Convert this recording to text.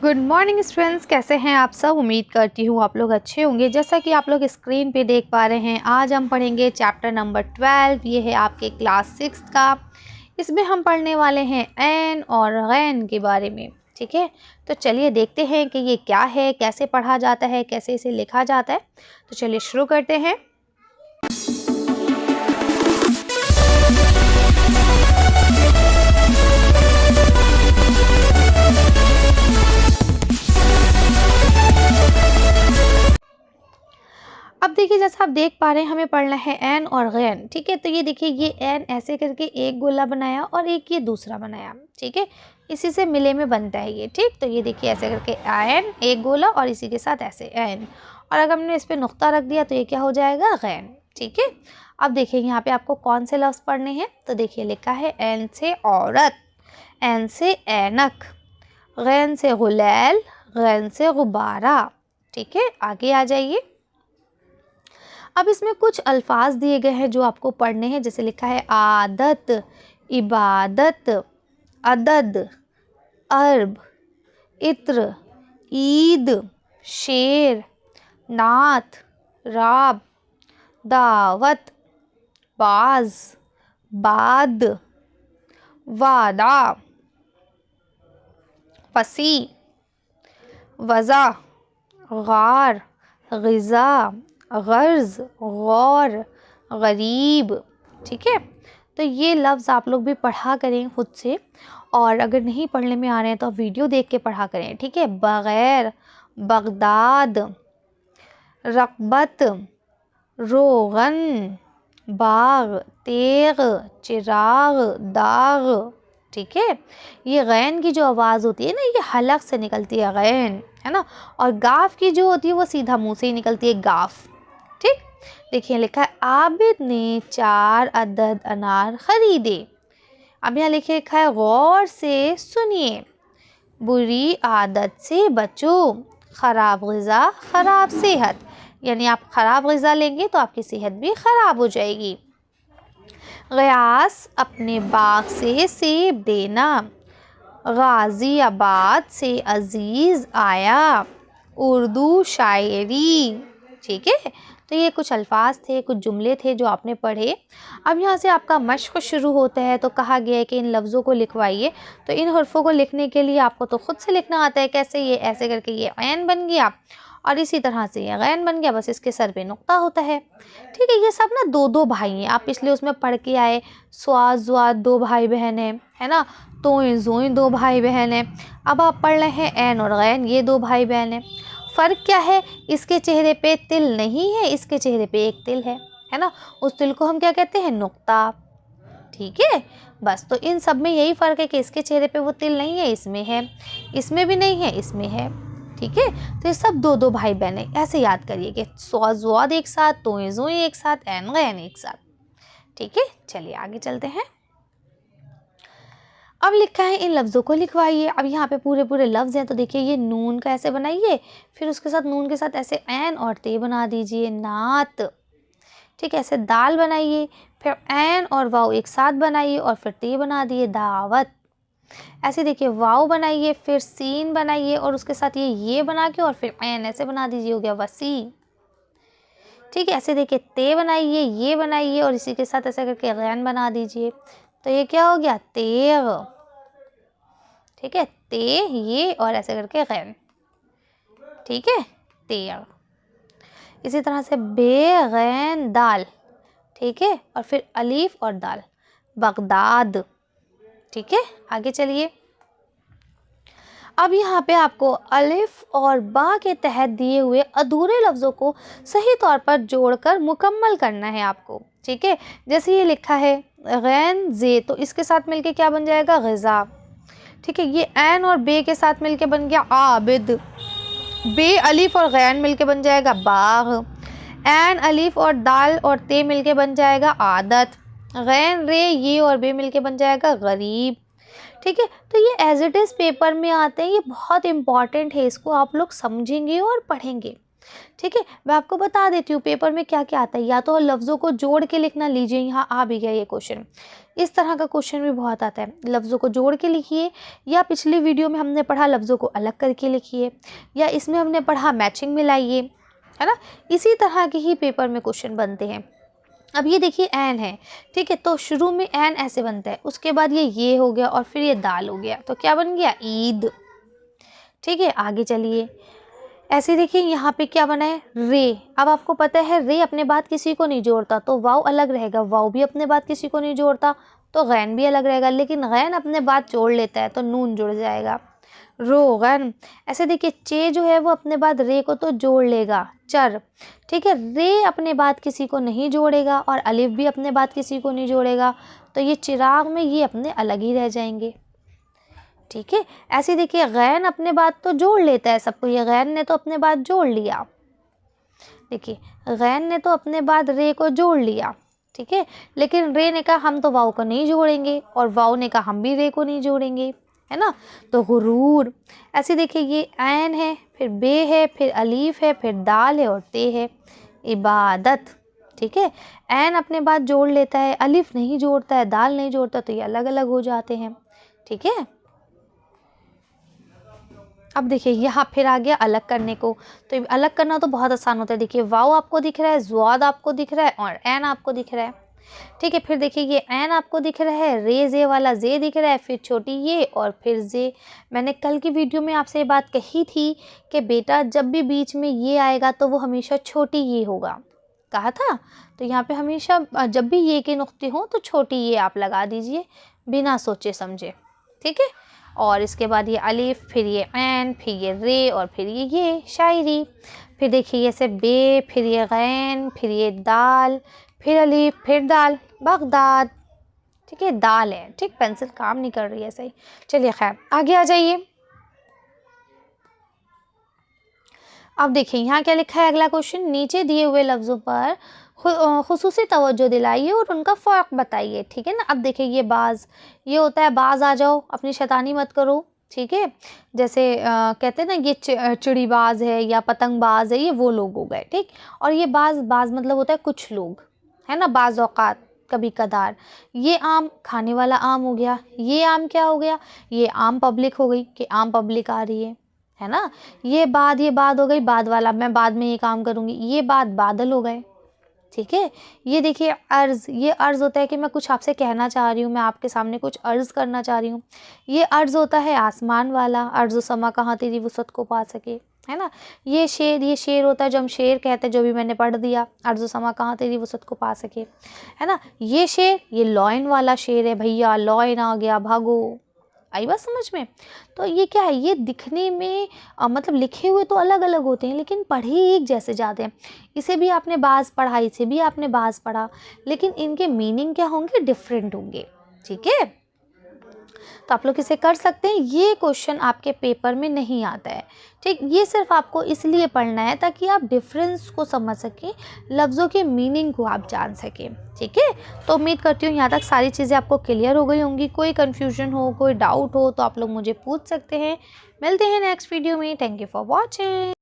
Good morning students, कैसे हैं आप सब। उम्मीद करती हूँ आप लोग अच्छे होंगे। जैसा कि आप लोग स्क्रीन पे देख पा रहे हैं, आज हम पढ़ेंगे चैप्टर नंबर 12। ये है आपके क्लास 6 का। इसमें हम पढ़ने वाले हैं ऐन और गैन के बारे में। ठीक है, तो चलिए देखते हैं कि ये क्या है, कैसे पढ़ा जाता है, कैसे इसे लिखा जाता है। तो चलिए शुरू करते हैं। अब देखिए, जैसा आप देख पा रहे हैं, हमें पढ़ना है ऐन और गैन। ठीक है, तो ये देखिए, ये ऐन ऐसे करके एक गोला बनाया और एक ये दूसरा बनाया। ठीक है, इसी से मिले में बनता है ये। ठीक, तो ये देखिए ऐसे करके ऐन एक गोला और इसी के साथ ऐसे ऐन, और अगर हमने इस पर नुक्ता रख दिया तो ये क्या हो जाएगा, गैन। ठीक है, अब देखिए यहाँ पे आपको कौन से लफ्ज़ पढ़ने हैं। तो देखिए लिखा है ऐन से औरत, ऐन से ऐनक, गैन से गुलैल, गैन से गुब्बारा। ठीक है, आगे आ जाइए। अब इसमें कुछ अल्फाज दिए गए हैं जो आपको पढ़ने हैं। जैसे लिखा है आदत, इबादत, अदद, अरब, इत्र, ईद, शेर, नात, राब, दावत, बाज, बाद, वादा, फसी, वज़ा, गार, ग़िज़ा, गर्ज, गौर, गरीब। ठीक है, तो ये लफ्ज़ आप लोग भी पढ़ा करें खुद से, और अगर नहीं पढ़ने में आ रहे हैं तो आप वीडियो देख के पढ़ा करें। ठीक है, बग़ैर, बगदाद, रक़बत, रोगन, बाग, तेग, चिराग, दाग। ठीक है, ये गैन की जो आवाज़ होती है ना, ये हलक से निकलती है, गैन, है ना। और गाफ की जो होती है वो सीधा मुंह से ही निकलती है, गाफ। ठीक, देखिए लिखा है आबिद ने 4 अदद अनार खरीदे। अब यहाँ लिखे लिखा है गौर से सुनिए, बुरी आदत से बचो, ख़राब ग़िज़ा ख़राब सेहत। यानी आप ख़राब ग़िज़ा लेंगे तो आपकी सेहत भी ख़राब हो जाएगी। ग़यास, अपने बाग से सेब देना, गाज़ियाबाद से अज़ीज़ आया, उर्दू शायरी। ठीक है, तो ये कुछ अल्फाज थे, कुछ जुमले थे जो आपने पढ़े। अब यहाँ से आपका मश्क शुरू होता है। तो कहा गया है कि इन लफ्ज़ों को लिखवाइए। तो इन हर्फ़ों को लिखने के लिए आपको तो खुद से लिखना आता है। कैसे, ये ऐसे करके ये ऐन बन गया और इसी तरह से ये गैन बन गया, बस इसके सर पे नुक्ता होता है। ठीक है, ये सब ना दो दो भाई हैं। आप पिछले उसमें पढ़ के आए, स्वाद ज़्वाद 2 भाई बहन हैं, है ना। तोएं ज़ोएं 2 भाई बहन हैं। अब आप पढ़ रहे हैं ऐन और गैन, ये 2 भाई बहन हैं। फ़र्क क्या है, इसके चेहरे पे तिल नहीं है, इसके चेहरे पे एक तिल है ना। उस तिल को हम क्या कहते हैं, नुक्ता। ठीक है, बस तो इन सब में यही फ़र्क है कि इसके चेहरे पे वो तिल नहीं है, इसमें है, इसमें भी नहीं है, इसमें है। ठीक है, तो ये सब 2 2 भाई बहन है। ऐसे याद करिए कि स्वाद ज़्वाद एक साथ, तोएं ज़ोएं एक साथ, ऐन गैन एक साथ। ठीक है, चलिए आगे चलते हैं। अब लिखा है इन लफ्ज़ों को लिखवाइए। अब यहाँ पे पूरे पूरे लफ्ज़ हैं। तो देखिए, ये नून का ऐसे बनाइए, फिर उसके साथ नून के साथ ऐसे ऐन और ते बना दीजिए, नात। ठीक है, ऐसे दाल बनाइए, फिर ऐन और वाव एक साथ बनाइए और फिर ते बना दिए, दावत। ऐसे देखिए, वाव बनाइए, फिर सीन बनाइए और उसके साथ ये बना के और फिर ऐन ऐसे बना दीजिए, हो गया वसी। ठीक है, ऐसे देखिए, ते बनाइए, ये बनाइए और इसी के साथ ऐसे करके गैन बना दीजिए, तो ये क्या हो गया, तेग। ठीक है, ते, ये और ऐसे करके गैन। ठीक है, तेग। इसी तरह से बे गैन दाल। ठीक है, और फिर अलीफ और दाल, बगदाद। ठीक है, आगे चलिए। अब यहाँ पे आपको अलिफ और बा के तहत दिए हुए अधूरे लफ्ज़ों को सही तौर पर जोड़कर मुकम्मल करना है आपको। ठीक है, जैसे ये लिखा है गैन जे, तो इसके साथ मिलके क्या बन जाएगा, ग़िज़ा। ठीक है, ये ऐन और बे के साथ मिलके बन गया आबिद। बे अलिफ और गैन मिलके बन जाएगा बाग। ऐन अलिफ और दाल और ते मिलके बन जाएगा आदत। गैन रे ये और बे मिलके बन जाएगा गरीब। ठीक है, तो ये एज इट इज़ पेपर में आते हैं, ये बहुत इंपॉर्टेंट है, इसको आप लोग समझेंगे और पढ़ेंगे। ठीक है, मैं आपको बता देती हूँ पेपर में क्या क्या आता है। या तो लफ्ज़ों को जोड़ के लिखना, लीजिए यहाँ आ भी गया ये क्वेश्चन। इस तरह का क्वेश्चन भी बहुत आता है। लफ्ज़ों को जोड़ के लिखिए, या पिछली वीडियो में हमने पढ़ा लफ्ज़ों को अलग करके लिखिए, या इसमें हमने पढ़ा मैचिंग मिलाइए, है ना। इसी तरह के ही पेपर में क्वेश्चन बनते हैं। अब ये देखिए एन है, ठीक है, तो शुरू में एन ऐसे बनता है, उसके बाद ये हो गया और फिर ये दाल हो गया, तो क्या बन गया, ईद। ठीक है, आगे चलिए। ऐसे देखिए यहाँ पे क्या बना है, रे। अब आपको पता है रे अपने बाद किसी को नहीं जोड़ता, तो वाव अलग रहेगा, वाव भी अपने बाद किसी को नहीं जोड़ता, तो गैन भी अलग रहेगा, लेकिन गैन अपने बाद जोड़ लेता है तो नून जुड़ जाएगा, रोगन। ऐसे देखिए चे जो है वो अपने बाद रे को तो जोड़ लेगा, चर। ठीक है, रे अपने बाद किसी को नहीं जोड़ेगा और अलिफ भी अपने बाद किसी को नहीं जोड़ेगा, तो ये चिराग में ये अपने अलग ही रह जाएंगे। ठीक है, ऐसे देखिए गैन अपने बाद तो जोड़ लेता है सबको, ये गैन ने तो अपने बाद जोड़ लिया, देखिए गैन ने तो अपने बाद रे को जोड़ लिया, ठीक है, लेकिन रे ने कहा हम तो वाव को नहीं जोड़ेंगे, और वाव ने कहा हम भी रे को नहीं जोड़ेंगे, है ना, तो गुरूर। ऐसे देखिए ये ऐन है, फिर बे है, फिर अलीफ है, फिर दाल है और ते है, इबादत। ठीक है, ऐन अपने बाद जोड़ लेता है, अलीफ नहीं जोड़ता है, दाल नहीं जोड़ता, तो ये अलग अलग हो जाते हैं। ठीक है, अब देखिए यहाँ फिर आ गया अलग करने को, तो अलग करना तो बहुत आसान होता है। देखिए वाव आपको दिख रहा है, ज़्वाद आपको दिख रहा है और ऐन आपको दिख रहा है। ठीक है, फिर देखिए ये ऐन आपको दिख रहा है, रे जे वाला जे दिख रहा है, फिर छोटी ये और फिर जे। मैंने कल की वीडियो में आपसे ये बात कही थी कि बेटा जब भी बीच में ये आएगा तो वो हमेशा छोटी ये होगा, कहा था। तो यहाँ पे हमेशा जब भी ये के नुक्ते हों तो छोटी ये आप लगा दीजिए बिना सोचे समझे। ठीक है, और इसके बाद ये अलिफ, फिर ये ऐन, फिर ये रे और फिर ये शायरी। फिर देखिए ये से बे, फिर ये गैन, फिर ये दाल, फिर अलिफ, फिर दाल, बगदाद। ठीक है, दाल है, ठीक, पेंसिल काम नहीं कर रही है सही। चलिए खैर आगे आ जाइए। अब देखिए यहाँ क्या लिखा है, अगला क्वेश्चन, नीचे दिए हुए लफ्ज़ों पर खुसूसी तवज्जो दिलाइए और उनका फ़र्क बताइए। ठीक है ना, अब देखिए ये बाज, ये होता है बाज आ जाओ, अपनी शैतानी मत करो। ठीक है, जैसे कहते हैं ना ये चिड़ीबाज है या पतंगबाज है, ये वो लोग हो गए। ठीक, और ये बाज, बाज मतलब होता है कुछ लोग, है ना, बाज औकात, कभी कदार। ये आम खाने वाला आम हो गया, ये आम क्या हो गया, ये आम पब्लिक हो गई कि आम पब्लिक आ रही है ना। ये बाद हो गई, बाद वाला, मैं बाद में ये काम करूँगी, ये बादल हो गए। ठीक है, ये देखिए अर्ज़, ये अर्ज़ होता है कि मैं कुछ आपसे कहना चाह रही हूँ, मैं आपके सामने कुछ अर्ज़ करना चाह रही हूँ। ये अर्ज़ होता है आसमान वाला, अर्ज़ समा कहाँ तेरी वुसअत को पा सके, है ना। ये शेर होता है जो हम शेर कहते हैं, जो भी मैंने पढ़ दिया, अर्ज़ समा कहाँ तेरी वुसअत को पा सके, है ना। ये शेर, ये लॉयन वाला शेर है, भैया लॉयन आ गया भागो, आई बात समझ में। तो ये क्या है, ये दिखने में मतलब लिखे हुए तो अलग अलग होते हैं लेकिन पढ़े एक जैसे जाते हैं। इसे भी आपने बाज़ पढ़ा, इसे भी आपने बाज़ पढ़ा, लेकिन इनके मीनिंग क्या होंगे, डिफरेंट होंगे। ठीक है, तो आप लोग इसे कर सकते हैं। ये क्वेश्चन आपके पेपर में नहीं आता है, ठीक, ये सिर्फ आपको इसलिए पढ़ना है ताकि आप डिफरेंस को समझ सकें, लफ्ज़ों के मीनिंग को आप जान सकें। ठीक है, तो उम्मीद करती हूँ यहाँ तक सारी चीज़ें आपको क्लियर हो गई होंगी। कोई कन्फ्यूजन हो, कोई डाउट हो तो आप लोग मुझे पूछ सकते हैं। मिलते हैं नेक्स्ट वीडियो में। Thank you for watching.